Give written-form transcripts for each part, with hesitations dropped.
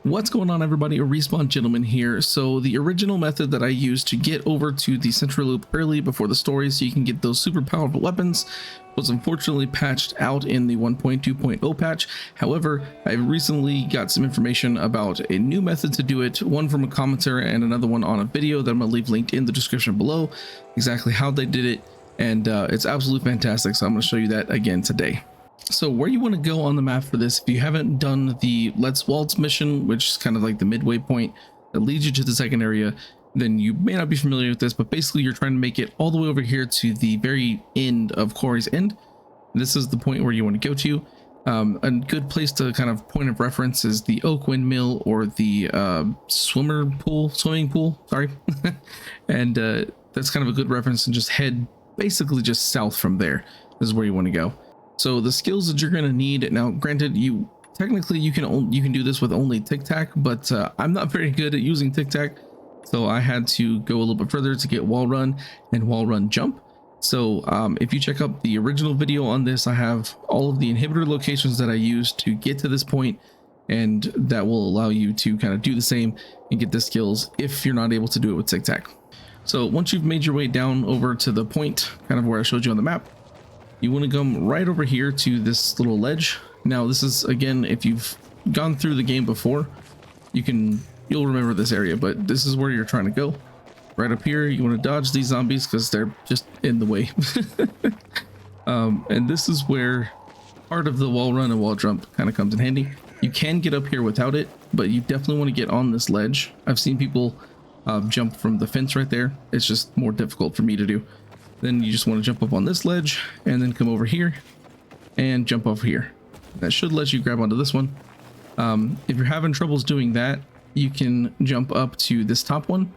What's going on, everybody? A Respawn Gentleman here. So the original method that I used to get over to the central loop early before the story so you can get those super powerful weapons was unfortunately patched out in the 1.2.0 patch. However, I recently got some information about a new method to do it, one from a commenter and another one on a video that I'm going to leave linked in the description below, exactly how they did it, and it's absolutely fantastic. So I'm going to show you that again today. So where you want to go on the map for this, if you haven't done the Let's Waltz mission, which is kind of like the midway point that leads you to the second area, then you may not be familiar with this, but basically you're trying to make it all the way over here to the very end of Quarry's End. This is the point where you want to go to. A good place to kind of point of reference is the Oak Windmill or the swimming pool, sorry. And that's kind of a good reference, and just head basically just south from there is where you want to go. So the skills that you're going to need, now granted, you can do this with only Tic Tac, but I'm not very good at using Tic Tac, so I had to go a little bit further to get Wall Run and Wall Run Jump. So if you check out the original video on this, I have all of the inhibitor locations that I used to get to this point, and that will allow you to kind of do the same and get the skills if you're not able to do it with Tic Tac. So once you've made your way down over to the point kind of where I showed you on the map, you want to come right over here to this little ledge. Now this is, again, if you've gone through the game before, you'll remember this area, but this is where you're trying to go. Right up here, you want to dodge these zombies because they're just in the way. And this is where part of the wall run and wall jump kind of comes in handy. You can get up here without it, but you definitely want to get on this ledge. I've seen people jump from the fence right there. It's just more difficult for me to do. Then you just want to jump up on this ledge and then come over here and jump over here. That should let you grab onto this one. If you're having troubles doing that, you can jump up to this top one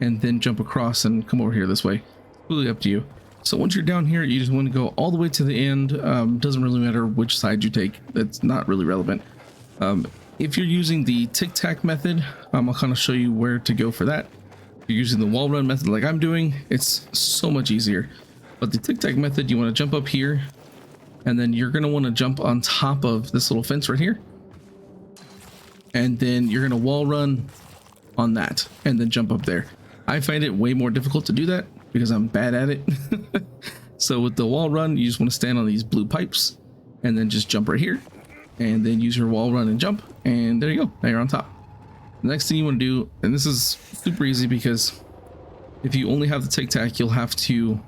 and then jump across and come over here this way. Completely up to you. So once you're down here, you just want to go all the way to the end. Doesn't really matter which side you take. That's not really relevant. If you're using the Tic Tac method, I'll kind of show you where to go for that. If you're using the wall run method like I'm doing, it's so much easier. But the Tic Tac method, you want to jump up here, and then you're going to want to jump on top of this little fence right here. And then you're going to wall run on that and then jump up there. I find it way more difficult to do that because I'm bad at it. So with the wall run, you just want to stand on these blue pipes and then just jump right here and then use your wall run and jump. And there you go. Now you're on top. The next thing you want to do, and this is super easy because if you only have the Tic Tac, you'll have to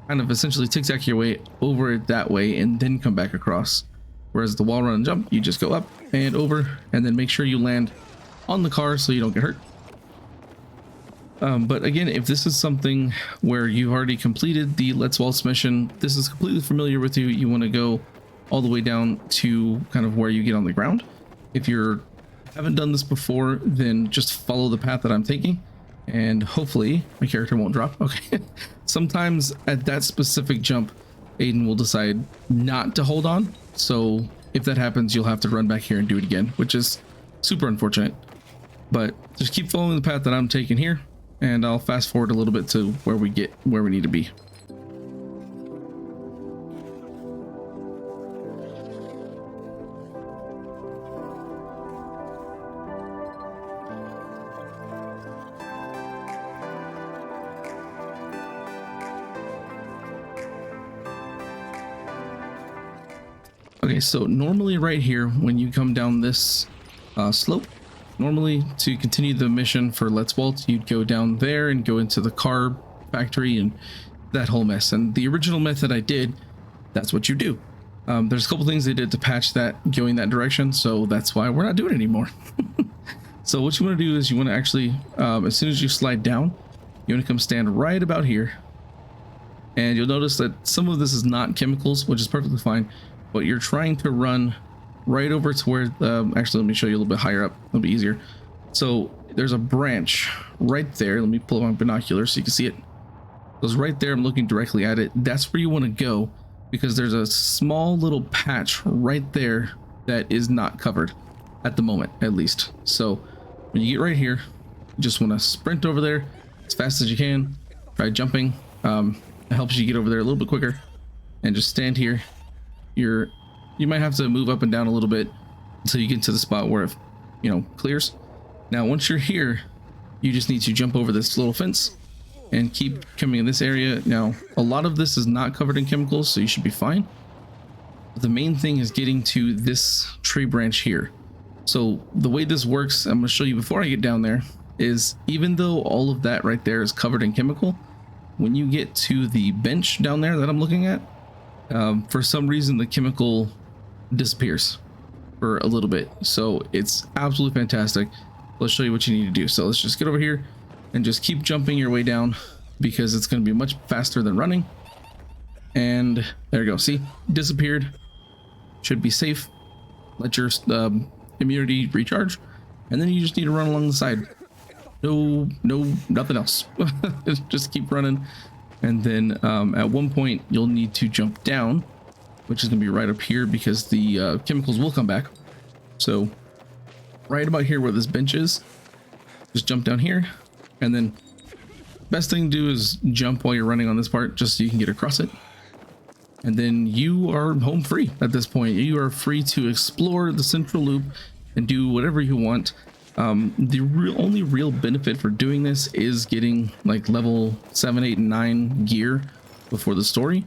kind of essentially Tic Tac your way over it that way and then come back across. Whereas the wall run and jump, you just go up and over and then make sure you land on the car so you don't get hurt. But again, if this is something where you've already completed the Let's Waltz mission, this is completely familiar with you, you want to go all the way down to kind of where you get on the ground. If you haven't done this before, then just follow the path that I'm taking and hopefully my character won't drop. Okay. Sometimes at that specific jump, Aiden will decide not to hold on. So if that happens, you'll have to run back here and do it again, which is super unfortunate. But just keep following the path that I'm taking here, and I'll fast forward a little bit to where we need to be. Okay, so normally right here, when you come down this slope, normally to continue the mission for Let's Waltz, you'd go down there and go into the car factory and that whole mess. And the original method I did, that's what you do. There's a couple things they did to patch that going that direction, so that's why we're not doing it anymore. So what you want to do is you want to actually, as soon as you slide down, you want to come stand right about here. And you'll notice that some of this is not chemicals, which is perfectly fine. But you're trying to run right over to where, actually, let me show you a little bit higher up. It'll be easier. So there's a branch right there. Let me pull up my binoculars so you can see it. It goes right there. I'm looking directly at it. That's where you want to go because there's a small little patch right there that is not covered at the moment, at least. So when you get right here, you just want to sprint over there as fast as you can. Try jumping. It helps you get over there a little bit quicker and just stand here. You might have to move up and down a little bit until you get to the spot where clears. Now once you're here, you just need to jump over this little fence and keep coming in this area. Now a lot of this is not covered in chemicals, so you should be fine. The main thing is getting to this tree branch here. So the way this works, I'm going to show you before I get down there, is even though all of that right there is covered in chemical, when you get to the bench down there that I'm looking at, for some reason the chemical disappears for a little bit. So it's absolutely fantastic. Let's show you what you need to do. So let's just get over here and just keep jumping your way down, because it's going to be much faster than running. And there you go. See, disappeared. Should be safe. Let your immunity recharge, and then you just need to run along the side. No, nothing else. Just keep running, and then at one point you'll need to jump down, which is going to be right up here, because the chemicals will come back. So right about here where this bench is, just jump down here, and then best thing to do is jump while you're running on this part, just so you can get across it. And then you are home free at this point. You are free to explore the central loop and do whatever you want. The only real benefit for doing this is getting like level 7, 8, and 9 gear before the story,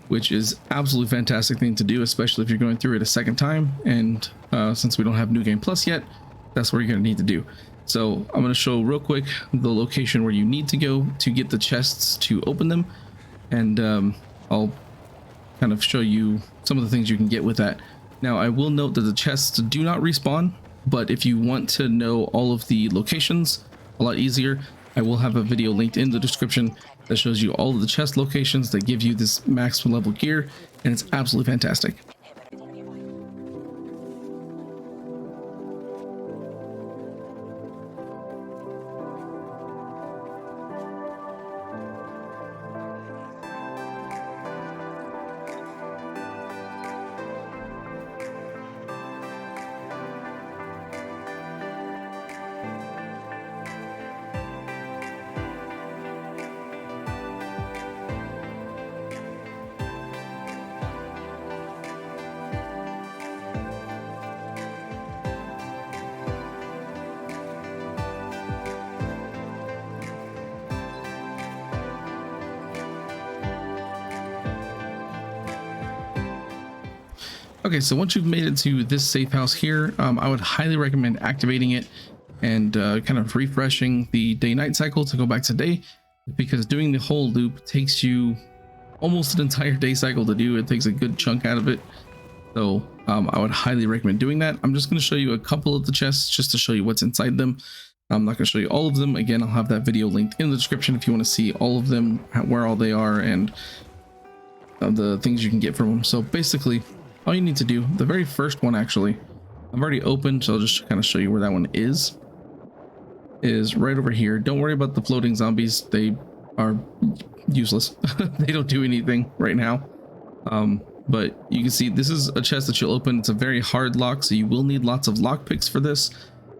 which is absolutely fantastic thing to do, especially if you're going through it a second time. And since we don't have New Game Plus yet, that's what you're going to need to do. So I'm going to show real quick the location where you need to go to get the chests to open them, and I'll kind of show you some of the things you can get with that. Now I will note that the chests do not respawn, but if you want to know all of the locations a lot easier, I will have a video linked in the description that shows you all of the chest locations that give you this maximum level gear, and it's absolutely fantastic. Okay, so once you've made it to this safe house here, I would highly recommend activating it and kind of refreshing the day-night cycle to go back to day, because doing the whole loop takes you almost an entire day cycle to do. It takes a good chunk out of it. So I would highly recommend doing that. I'm just going to show you a couple of the chests just to show you what's inside them. I'm not going to show you all of them. Again, I'll have that video linked in the description if you want to see all of them, where all they are, and the things you can get from them. So basically, all you need to do, the very first one actually, I've already opened, so I'll just kind of show you where that one is right over here. Don't worry about the floating zombies. They are useless. They don't do anything right now. But you can see this is a chest that you'll open. It's a very hard lock, so you will need lots of lock picks for this,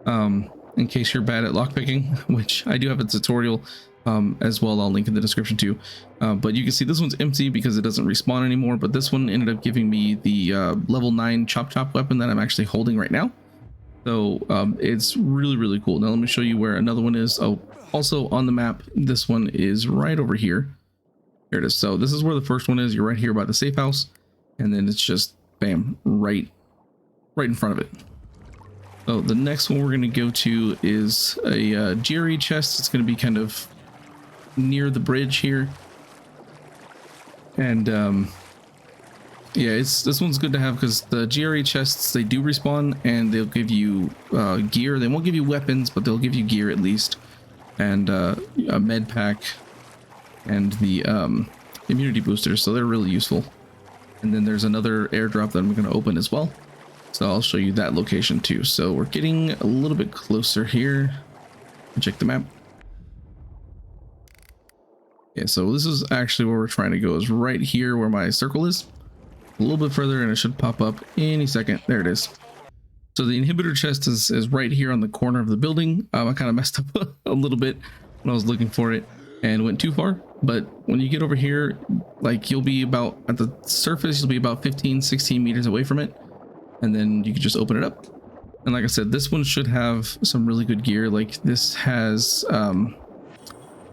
in case you're bad at lock picking, which I do have a tutorial as well. I'll link in the description too. But you can see this one's empty because it doesn't respawn anymore, but this one ended up giving me the level 9 chop weapon that I'm actually holding right now. So it's really cool. Now let me show you where another one is. Oh, also on the map, this one is right over here. Here it is. So this is where the first one is. You're right here by the safe house, and then it's just bam, right in front of it. So the next one we're going to go to is a GRE chest. It's going to be kind of near the bridge here, and yeah, this one's good to have because the GRE chests, they do respawn, and they'll give you gear. They won't give you weapons, but they'll give you gear at least, and a med pack, and the immunity boosters, so they're really useful. And then there's another airdrop that I'm going to open as well, so I'll show you that location too. So we're getting a little bit closer here. Check the map. Yeah, so this is actually where we're trying to go, is right here where my circle is. A little bit further and it should pop up any second. There it is. So the inhibitor chest is right here on the corner of the building. I kind of messed up a little bit when I was looking for it and went too far. But when you get over here, like, you'll be about at the surface, you'll be about 15-16 meters away from it. And then you can just open it up And like I said, this one should have some really good gear. Like this has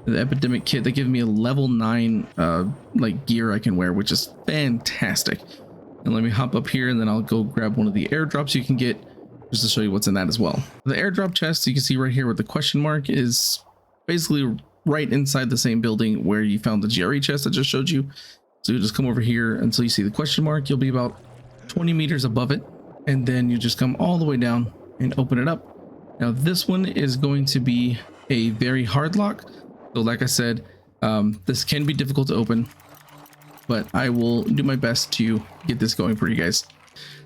the epidemic kit that gives me a level 9 like gear I can wear, which is fantastic. And let me hop up here and then I'll go grab one of the airdrops you can get just to show you what's in that as well. The airdrop chest you can see right here with the question mark is basically right inside the same building where you found the GRE chest I just showed you. So you just come over here until you see the question mark. You'll be about 20 meters above it, and then you just come all the way down and open it up. Now this one is going to be a very hard lock. So like I said, this can be difficult to open, but I will do my best to get this going for you guys.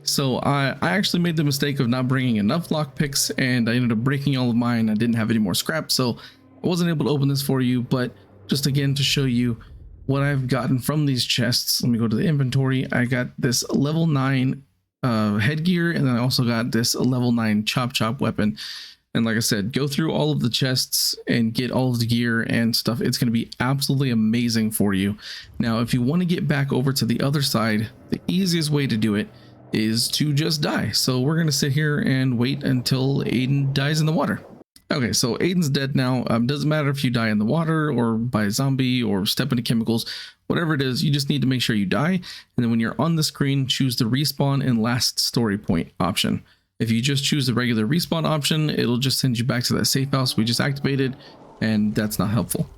So I actually made the mistake of not bringing enough lockpicks, and I ended up breaking all of mine. I didn't have any more scrap, so I wasn't able to open this for you. But just again to show you what I've gotten from these chests, let me go to the inventory. I got this level 9 headgear, and then I also got this level 9 chop weapon. And like I said, go through all of the chests and get all of the gear and stuff. It's going to be absolutely amazing for you. Now, if you want to get back over to the other side, the easiest way to do it is to just die. So we're going to sit here and wait until Aiden dies in the water. Okay, so Aiden's dead now. Doesn't matter if you die in the water or by a zombie or step into chemicals, whatever it is, you just need to make sure you die. And then when you're on the screen, choose the respawn and last story point option. If you just choose the regular respawn option, it'll just send you back to that safe house we just activated, and that's not helpful.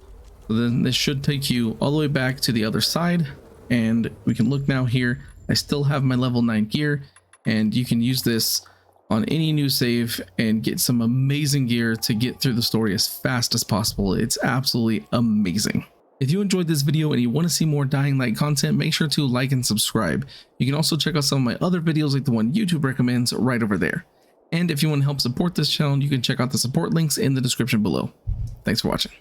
So then this should take you all the way back to the other side, and we can look now here. I still have my level 9 gear, and you can use this on any new save and get some amazing gear to get through the story as fast as possible. It's absolutely amazing. If you enjoyed this video and you want to see more Dying Light content, make sure to like and subscribe. You can also check out some of my other videos like the one YouTube recommends right over there. And if you want to help support this channel, you can check out the support links in the description below. Thanks for watching.